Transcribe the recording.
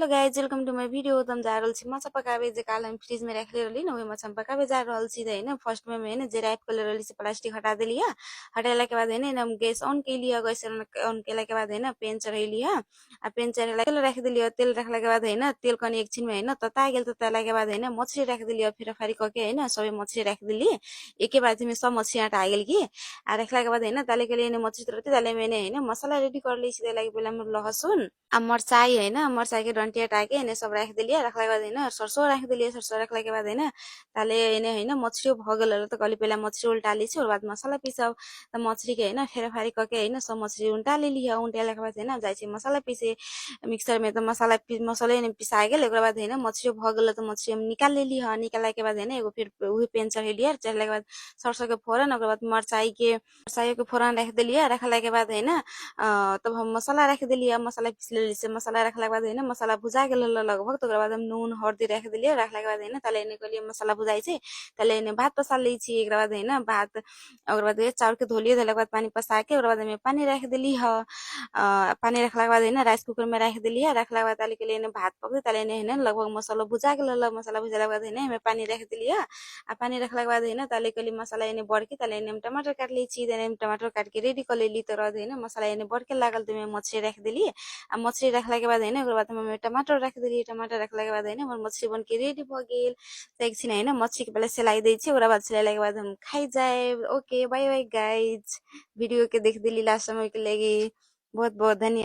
Hello guys welcome to my video. तो हम जा रहल छी माछा पकावे जे काल हम फ्रिज में रख ले रहली ना, वही माछा हम पकावे जा रहल छी। है फर्स्ट में है जे राइप कर ले रहली से प्लास्टिक हटा देली है। हटेला के बाद है हम गैस ऑन के लिया। गैस ऑन केला के बाद है पेन चढ़ेली है। आ पेन चढ़ेला तेल रख दिलियो। तेल रखला के बाद है तेल कनी एकछिन में है तता गेल। तताला के बाद है मछली रख दिलियो। फिर फारी करके है सबै मछली रख दिली। एके बाद में सब मछली हटा गेल की। आ रखला के बाद है ताले के लिए मछली तरती ताले में है मसाला रेडी कर ली। सीधे लगे पहले लहसुन आ मरचाई है मरचाई के डंटिया टाके इन्हें सब रख दिलिए। रखला के बाद है सरसों रख दिलिए। सरसों रखला के बाद है ताले इन्हें है मछली भगल तो कहली पहले मछली उल्टा ली और बाद मसाला पीसब। तो मछली के है फेर फारी करके है सब मछली उल्टा ली है। उल्टा के बाद है जाए मसाला पीसे मिक्सर में। तो मसाले पिसा गेल। एक बाद है मछली भगल तो मछली हम निकाल लेली है। निकाला के बाद है एगो फिर वही पेन चढ़ेलिए। चढ़ला के बाद सरसों के फोरन बाद मरचाई के फोरन रख दिलिए। रखला के बाद है तब हम मसाला रख दिलिए। मसाला पीस लेली से मसाला रखला के बाद है मसाला भुजा गेल लगभग। तो बाद हम नून हल्दी रख दिलिए। रखला के बाद है ताले इन्हें कहलिए मसाला भुजाई छे ताले इन्हें भात पसा ली छी। एक बाद है भात बाद चाउर के धोलिए। धोला के बाद पानी पसा के बाद में पानी रख दिली है। पानी रखला के बाद है राइस कुकर में रख दिली है। रखला के बाद ताले के लिए भात पक ताले इन्हें लगभग मसाला भुजा गेल। मसाला भुजाला के बाद है पानी रख दिलिए। आ पानी रखला के बाद है ताले के लिए मसाला इन्हें बढ़ के ताले इन्हें टमाटर काट ली छी। टमाटर काट के रेडी कर लेली। तो है मसाला इन्हें बढ़ के लागल तो मैं मछली रख दिली। आ मछली रखला के बाद है बाद में टमाटर रख दिली। टमाटर रखला के बाद है हमर मछली बन के रेडी भ गेल। तो एक है मछली के पहले सिलाई दै छी। ओकरा बाद सिलाइला के बाद हम खाई जाए। Okay bye bye guys. Video के देख दिली लास्ट समय के लगी बहुत बहुत धन्यवाद।